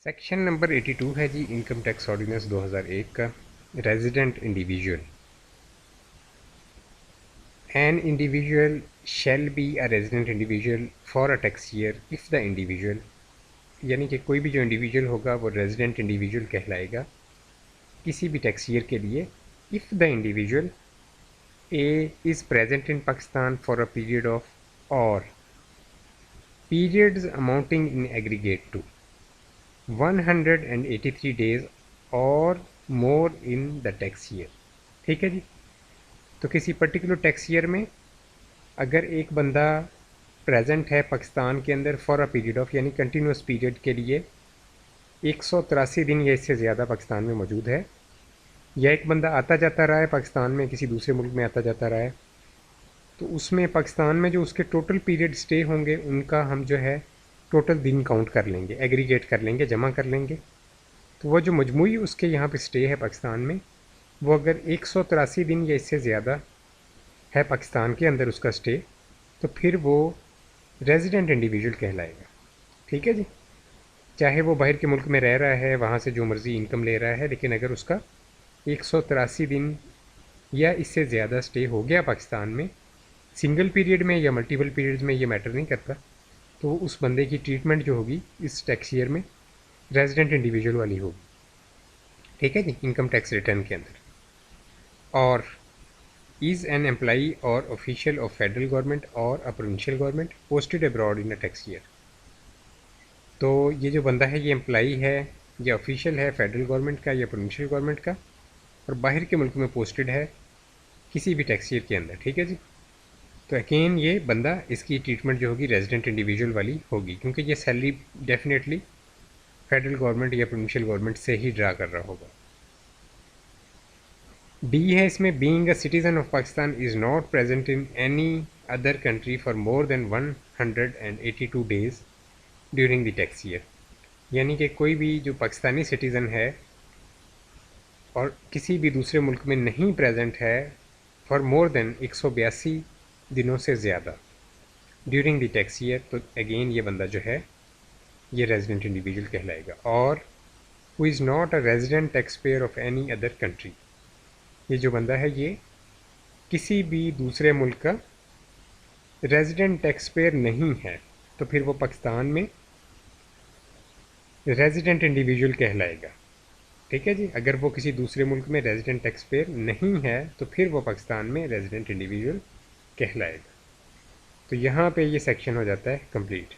Section number 82 है जी income tax ordinance 2001 का resident individual. An individual shall be a resident individual for a tax year if the individual, यानी कि कोई भी जो इंडिविजुअल होगा वो रेजिडेंट इंडिविजुअल कहलाएगा किसी भी टैक्स ईयर के लिए if the individual A is present in Pakistan for a period of और periods amounting in aggregate to 183 days और more in the tax year। ठीक है जी। तो किसी पर्टिकुलर टैक्स ईयर में अगर एक बंदा प्रेजेंट है पाकिस्तान के अंदर फॉर अ पीरियड ऑफ, यानी कंटिन्यूस पीरियड के लिए 183 दिन या इससे ज़्यादा पाकिस्तान में मौजूद है, या एक बंदा आता जाता रहा है पाकिस्तान में, किसी दूसरे मुल्क में आता जाता रहा है, तो उसमें पाकिस्तान में जो उसके टोटल पीरियड स्टे होंगे उनका हम जो है टोटल दिन काउंट कर लेंगे, एग्रीगेट कर लेंगे, जमा कर लेंगे। तो वो जो मजमूई उसके यहाँ पे स्टे है पाकिस्तान में, वो अगर 183 दिन या इससे ज़्यादा है पाकिस्तान के अंदर उसका स्टे, तो फिर वो रेजिडेंट इंडिविजुअल कहलाएगा। ठीक है जी। चाहे वो बाहर के मुल्क में रह रहा है, वहाँ से जो मर्ज़ी इनकम ले रहा है, लेकिन अगर उसका 183 दिन या इससे ज़्यादा स्टे हो गया पाकिस्तान में, सिंगल पीरियड में या मल्टीपल पीरियड्स में, ये मैटर नहीं करता, तो उस बंदे की ट्रीटमेंट जो होगी इस टैक्स ईयर में रेजिडेंट इंडिविजुअल वाली होगी। ठीक है जी। इनकम टैक्स रिटर्न के अंदर। और इज़ एन एम्प्लॉई और ऑफिशियल ऑफ फेडरल गवर्नमेंट और अ provincial government posted abroad in a tax year. तो ये जो बंदा है ये एम्प्लॉई है या ऑफिशियल है फेडरल गवर्नमेंट का या प्रोविंशियल गवर्नमेंट का, और बाहर के मुल्क में पोस्टेड है किसी भी टैक्स ईयर के अंदर। ठीक है जी। तो अगेन ये बंदा, इसकी ट्रीटमेंट जो होगी रेजिडेंट इंडिविजुअल वाली होगी, क्योंकि ये सैलरी डेफिनेटली फेडरल गवर्नमेंट या प्रोविंशियल गवर्नमेंट से ही ड्रा कर रहा होगा। डी है इसमें, being a citizen of Pakistan is not present in any other country for more than 182 days during the tax year. यानी कि कोई भी जो पाकिस्तानी सिटीज़न है और किसी भी दूसरे मुल्क में नहीं प्रेजेंट है फॉर मोर देन 182 दिनों से ज़्यादा ड्यूरिंग द टैक्स ईयर, तो अगेन ये बंदा जो है ये रेजिडेंट इंडिविजुअल कहलाएगा। और who is not a resident tax payer of any other country, ये जो बंदा है ये किसी भी दूसरे मुल्क का रेजिडेंट टैक्स पेयर नहीं है, तो फिर वो पाकिस्तान में रेजिडेंट इंडिविजुअल कहलाएगा। ठीक है जी। अगर वो किसी दूसरे मुल्क में रेजिडेंट टैक्स पेयर नहीं है तो फिर वो पाकिस्तान में रेजिडेंट इंडिविजुअल कहलाएगा। तो यहाँ पे ये सेक्शन हो जाता है कंप्लीट।